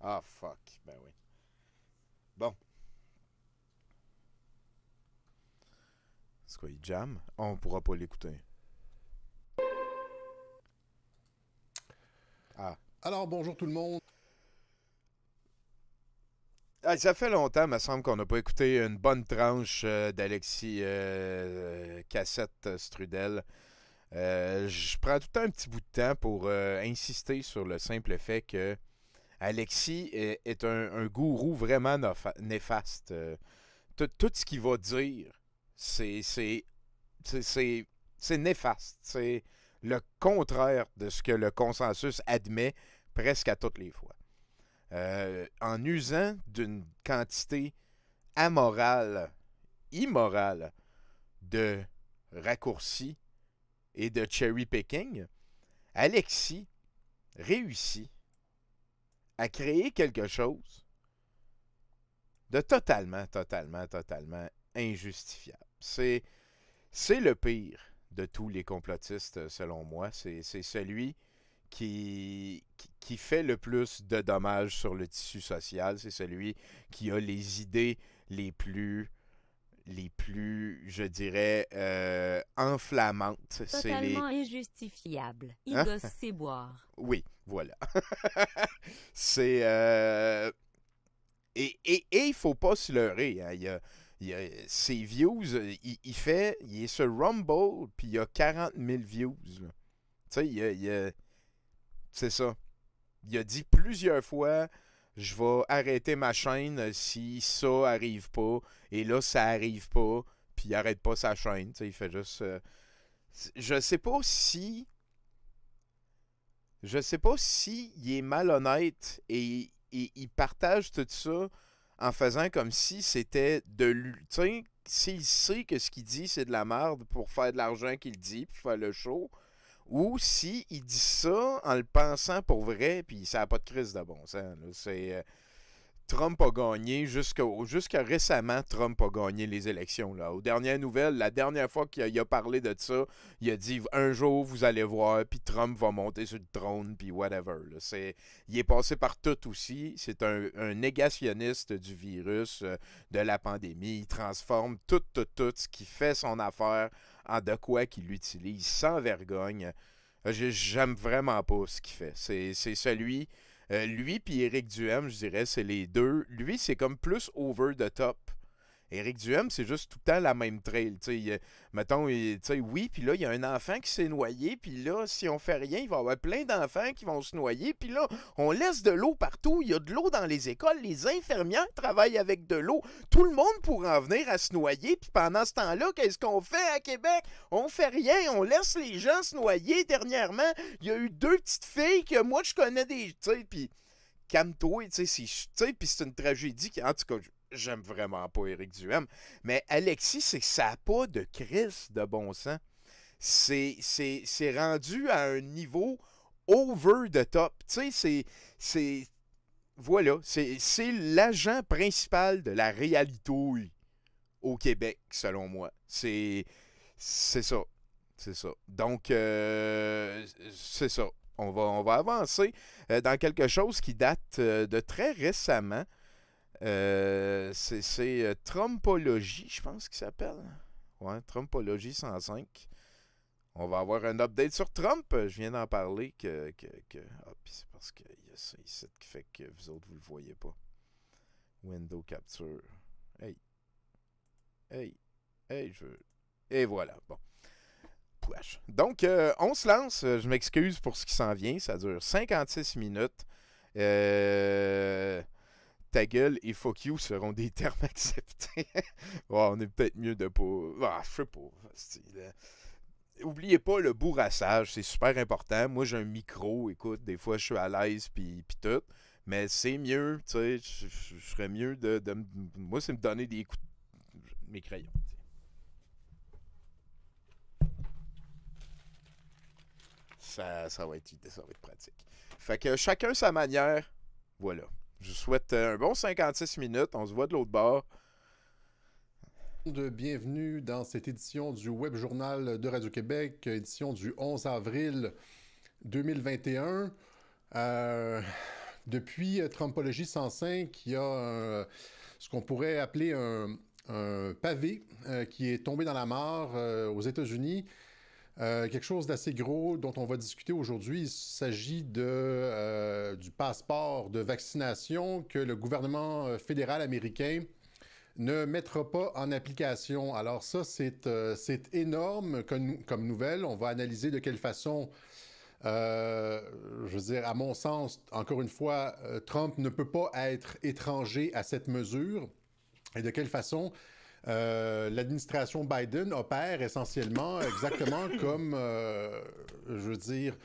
Ah, fuck. Ben oui. Bon. C'est quoi, il jam? On pourra pas l'écouter. Ah. Alors, bonjour tout le monde. Ah, ça fait longtemps, me semble, qu'on n'a pas écouté une bonne tranche d'Alexis Cassette Strudel. Je prends tout le temps un petit bout de temps pour insister sur le simple fait que Alexis est un gourou vraiment néfaste. Tout ce qu'il va dire, c'est c'est c'est c'est c'est néfaste. C'est le contraire de ce que le consensus admet presque à toutes les fois. En usant d'une quantité amorale, immorale de raccourcis et de cherry picking, Alexis réussit à créer quelque chose de totalement injustifiable. C'est le pire de tous les complotistes, selon moi. C'est celui qui fait le plus de dommages sur le tissu social. C'est celui qui a les idées les plus, je dirais, enflammantes. C'est les... Totalement injustifiable. Il Hein? gosse ses boire. Oui, voilà. C'est... Et il faut pas se leurrer. Hein. Ses views, il est sur Rumble, puis il y a 40 000 views. Tu sais, c'est ça. Il a dit plusieurs fois, je vais arrêter ma chaîne si ça arrive pas. Et là, ça arrive pas, puis il arrête pas sa chaîne. Tu sais, il fait juste... je sais pas si... Je sais pas si il est malhonnête et il partage tout ça en faisant comme si c'était de lui. Tu sais, s'il sait que ce qu'il dit c'est de la merde pour faire de l'argent qu'il dit, pour faire le show, ou si il dit ça en le pensant pour vrai, puis ça n'a pas de crise de bon sens. Là. Trump a gagné, jusqu'à récemment, Trump a gagné les élections. Là. Aux dernières nouvelles, la dernière fois qu'il a parlé de ça, il a dit un jour vous allez voir, puis Trump va monter sur le trône, puis whatever. Là. Il est passé par tout aussi. C'est un négationniste du virus, de la pandémie. Il transforme tout ce qui fait son affaire en de quoi qu'il l'utilise sans vergogne. J'aime vraiment pas ce qu'il fait. C'est celui lui puis Éric Duhem, je dirais, c'est les deux. Lui, c'est comme plus over the top. Éric Duhem, c'est juste tout le temps la même trail. Mettons, oui, puis là, il y a un enfant qui s'est noyé, puis là, si on fait rien, il va y avoir plein d'enfants qui vont se noyer, puis là, on laisse de l'eau partout. Il y a de l'eau dans les écoles, les infirmières travaillent avec de l'eau. Tout le monde pourrait en venir à se noyer, puis pendant ce temps-là, qu'est-ce qu'on fait à Québec? On fait rien, on laisse les gens se noyer. Dernièrement, il y a eu deux petites filles que moi, je connais des... Tu sais, puis calme-toi, tu sais, puis c'est une tragédie qui, en tout cas, j'aime vraiment pas Éric Duhem, mais Alexis, c'est que ça n'a pas de crise de bon sens. C'est rendu à un niveau over the top. Tu sais, voilà, c'est l'agent principal de la réalité au Québec, selon moi. C'est ça. C'est ça. Donc, c'est ça. On va avancer dans quelque chose qui date de très récemment. C'est Trumpologie, je pense qu'il s'appelle. Ouais, Trumpologie 105. On va avoir un update sur Trump. Je viens d'en parler Ah, puis c'est parce qu'il y a ça ici qui fait que vous autres, vous le voyez pas. Window Capture. Hey. Hey. Hey, je veux... Et voilà. Bon. Pouache. Donc, on se lance. Je m'excuse pour ce qui s'en vient. Ça dure 56 minutes. Ta gueule et fuck you seront des termes acceptés. Oh, on est peut-être mieux de pas... Ah, je sais pas. Oubliez pas le bourrassage, c'est super important. Moi, j'ai un micro, écoute, des fois, je suis à l'aise, puis tout. Mais c'est mieux, tu sais, je serais mieux moi, c'est me donner des coups de mes crayons. Ça va être pratique. Fait que chacun sa manière. Voilà. Je vous souhaite un bon 56 minutes. On se voit de l'autre bord. Bienvenue dans cette édition du Web Journal de Radio-Québec, édition du 11 avril 2021. Depuis Trumpologie 105, il y a ce qu'on pourrait appeler un pavé qui est tombé dans la mare aux États-Unis. Quelque chose d'assez gros dont on va discuter aujourd'hui. Il s'agit du passeport de vaccination que le gouvernement fédéral américain ne mettra pas en application. Alors ça, c'est énorme comme nouvelle. On va analyser de quelle façon, je veux dire, à mon sens, encore une fois, Trump ne peut pas être étranger à cette mesure. Et de quelle façon l'administration Biden opère essentiellement exactement comme, je veux dire,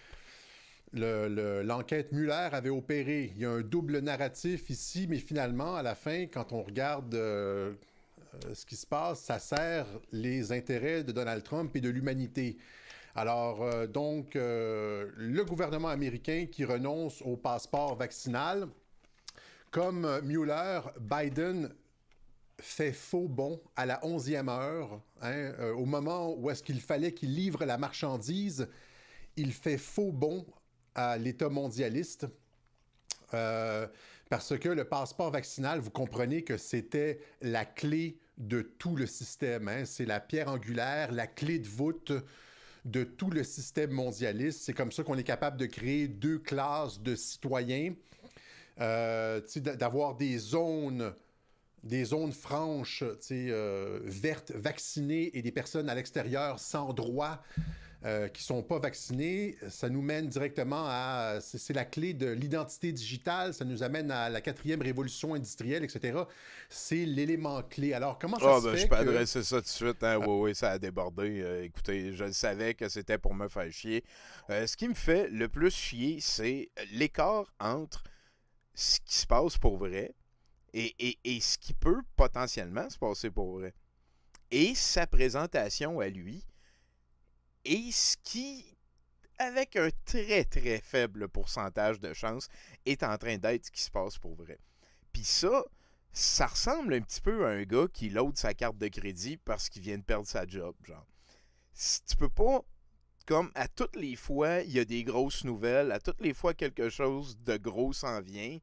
l'enquête Mueller avait opéré. Il y a un double narratif ici, mais finalement, à la fin, quand on regarde ce qui se passe, ça sert les intérêts de Donald Trump et de l'humanité. Alors, le gouvernement américain qui renonce au passeport vaccinal, comme Mueller, Biden fait faux bond à la 11e heure, au moment où est-ce qu'il fallait qu'il livre la marchandise, il fait faux bond à l'État mondialiste, parce que le passeport vaccinal, vous comprenez que c'était la clé de tout le système. C'est la pierre angulaire, la clé de voûte de tout le système mondialiste. C'est comme ça qu'on est capable de créer deux classes de citoyens, d'avoir des zones franches, vertes, vaccinées, et des personnes à l'extérieur sans droit qui ne sont pas vaccinées. Ça nous mène directement à... C'est la clé de l'identité digitale, ça nous amène à la 4e révolution industrielle, etc. C'est l'élément clé. Alors, comment ça se fait je peux adresser ça tout de suite. Oui, ça a débordé. Écoutez, je savais que c'était pour me faire chier. Ce qui me fait le plus chier, c'est l'écart entre ce qui se passe pour vrai et ce qui peut potentiellement se passer pour vrai. Et sa présentation à lui, et ce qui, avec un très très faible pourcentage de chance, est en train d'être ce qui se passe pour vrai. Puis ça ressemble un petit peu à un gars qui load sa carte de crédit parce qu'il vient de perdre sa job, genre. Tu peux pas, comme à toutes les fois, il y a des grosses nouvelles, à toutes les fois quelque chose de gros s'en vient,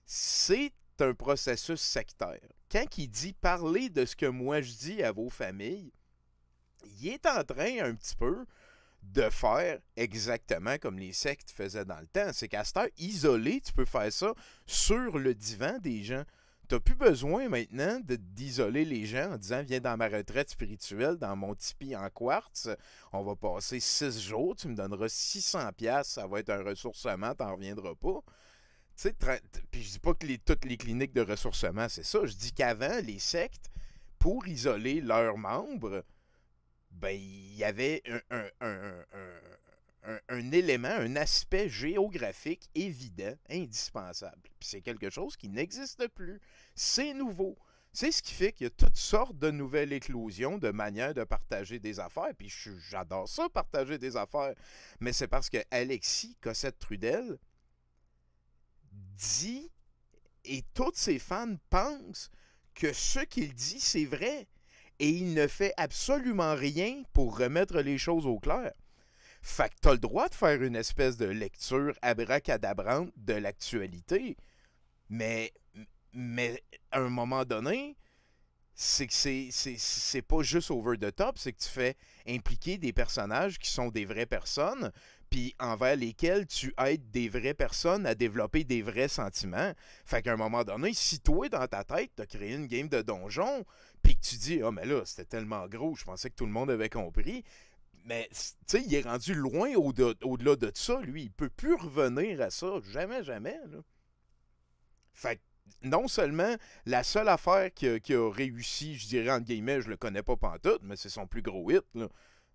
c'est un processus sectaire. Quand il dit « parlez de ce que moi je dis à vos familles », il est en train un petit peu de faire exactement comme les sectes faisaient dans le temps. C'est qu'à cette heure, isolé, tu peux faire ça sur le divan des gens. Tu n'as plus besoin maintenant d'isoler les gens en disant « viens dans ma retraite spirituelle, dans mon tipi en quartz, on va passer 6 jours, tu me donneras 600$, ça va être un ressourcement, tu n'en reviendras pas. » Puis je dis pas que toutes les cliniques de ressourcement, c'est ça. Je dis qu'avant, les sectes, pour isoler leurs membres, ben, il y avait un élément, un aspect géographique évident, indispensable. Puis c'est quelque chose qui n'existe plus. C'est nouveau. C'est ce qui fait qu'il y a toutes sortes de nouvelles éclosions de manières de partager des affaires. Puis j'adore ça, partager des affaires. Mais c'est parce que Alexis Cossette-Trudel dit, et tous ses fans pensent que ce qu'il dit, c'est vrai. Et il ne fait absolument rien pour remettre les choses au clair. Fait que t'as le droit de faire une espèce de lecture abracadabrante de l'actualité, mais à un moment donné, c'est que c'est pas juste over the top, c'est que tu fais impliquer des personnages qui sont des vraies personnes, puis envers lesquels tu aides des vraies personnes à développer des vrais sentiments. Fait qu'à un moment donné, si toi, dans ta tête, t'as créé une game de donjon, puis que tu dis « Ah, mais là, c'était tellement gros, je pensais que tout le monde avait compris. » Mais, tu sais, il est rendu loin au-delà de ça, lui. Il peut plus revenir à ça. Jamais, jamais, là. Fait que, non seulement la seule affaire qui a réussi, je dirais entre guillemets, je le connais pas pantoute, mais c'est son plus gros hit, là.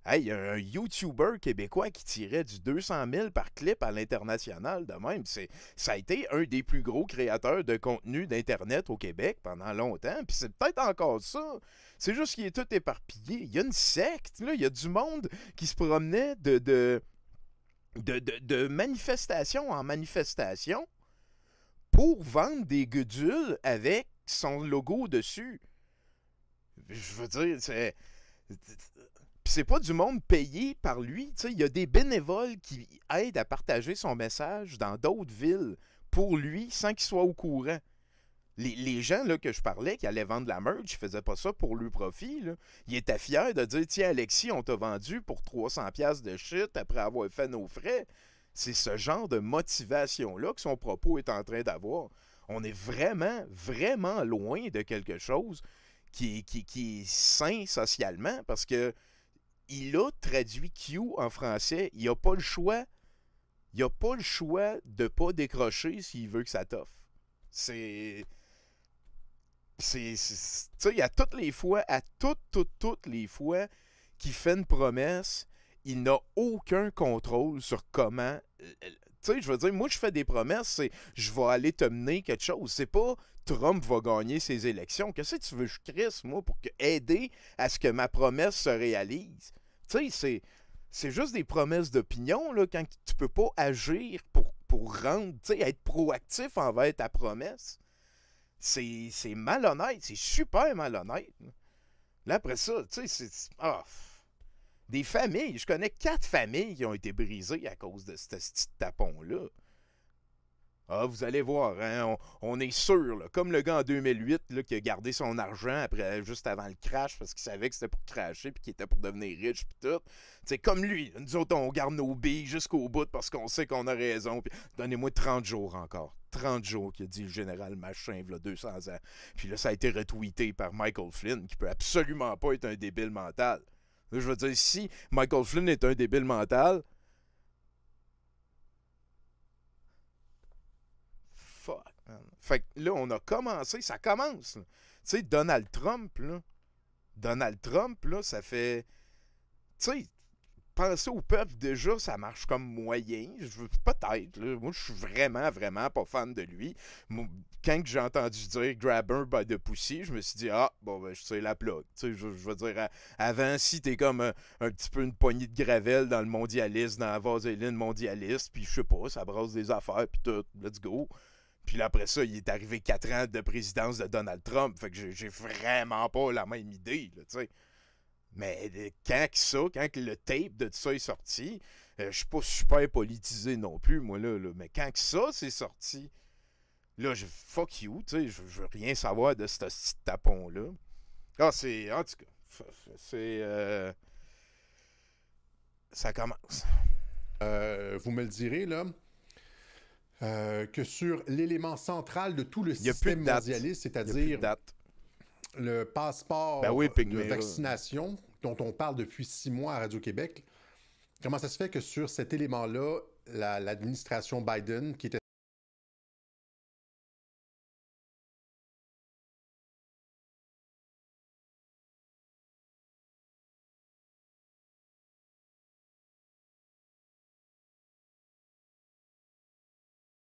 Hey, il y a un YouTuber québécois qui tirait du 200 000 par clip à l'international de même. Ça a été un des plus gros créateurs de contenu d'Internet au Québec pendant longtemps. Puis c'est peut-être encore ça. C'est juste qu'il est tout éparpillé. Il y a une secte, là. Il y a du monde qui se promenait de manifestation en manifestation pour vendre des gueudules avec son logo dessus. Je veux dire, Puis c'est pas du monde payé par lui. Il y a des bénévoles qui aident à partager son message dans d'autres villes pour lui sans qu'il soit au courant. Les gens là, que je parlais qui allaient vendre la merch, ils faisaient pas ça pour le profit. Là. Ils étaient fiers de dire tiens, Alexis, on t'a vendu pour 300$ de shit après avoir fait nos frais. C'est ce genre de motivation-là que son propos est en train d'avoir. On est vraiment, vraiment loin de quelque chose qui est sain socialement parce que il a traduit Q en français. Il n'a pas le choix. Il n'a pas le choix de ne pas décrocher s'il veut que ça t'offre. Tu sais, à toutes les fois, toutes les fois qu'il fait une promesse, il n'a aucun contrôle sur comment. Tu sais, je veux dire, moi, je fais des promesses, c'est je vais aller te mener quelque chose. C'est pas Trump va gagner ses élections. Qu'est-ce que tu veux que je crisse, moi, pour aider à ce que ma promesse se réalise? Tu sais, c'est juste des promesses d'opinion, là, quand tu peux pas agir pour rendre, tu sais, être proactif envers ta promesse. C'est malhonnête, c'est super malhonnête. Là, après ça, tu sais, c'est... Des familles, je connais 4 familles qui ont été brisées à cause de ce petit tapon-là. Ah, vous allez voir, hein, on est sûr, là, comme le gars en 2008 là, qui a gardé son argent après, juste avant le crash parce qu'il savait que c'était pour crasher puis qu'il était pour devenir riche puis tout. C'est comme lui, là, nous autres, on garde nos billes jusqu'au bout parce qu'on sait qu'on a raison. Puis donnez-moi 30 jours encore. 30 jours, qu'il a dit le général Machin, il y a 200 ans. Puis là, ça a été retweeté par Michael Flynn, qui peut absolument pas être un débile mental. Là, je veux dire, si Michael Flynn est un débile mental, fuck, man. Fait que là, on a commencé, ça commence. Tu sais, Donald Trump, là, ça fait... Tu sais, penser au peuple, déjà, ça marche comme moyen. Peut-être, là. Moi, je suis vraiment, vraiment pas fan de lui. Moi, quand j'ai entendu dire « grab her by the pussy », je me suis dit « Ah, bon, ben, je sais la plug. » Tu sais, je veux dire, avant, si t'es comme un petit peu une poignée de gravelle dans le mondialiste, dans la vaseline mondialiste, puis je sais pas, ça brasse des affaires, puis tout, let's go. Puis là, après ça, il est arrivé 4 ans de présidence de Donald Trump. Fait que j'ai vraiment pas la même idée, là, tu sais. Mais quand le tape de tout ça est sorti, je suis pas super politisé non plus, moi, là. Mais quand ça c'est sorti, là, fuck you, tu sais, je veux rien savoir de ce petit tapon-là. Ah, c'est... En tout cas, c'est... ça commence. Vous me le direz, là, que sur l'élément central de tout le Il y a plus système de date. mondialiste, Il y a plus c'est-à-dire de date. le passeport Ben oui, de Pygmée, là. vaccination dont on parle depuis 6 mois à Radio-Québec, comment ça se fait que sur cet élément-là, l'administration Biden, qui était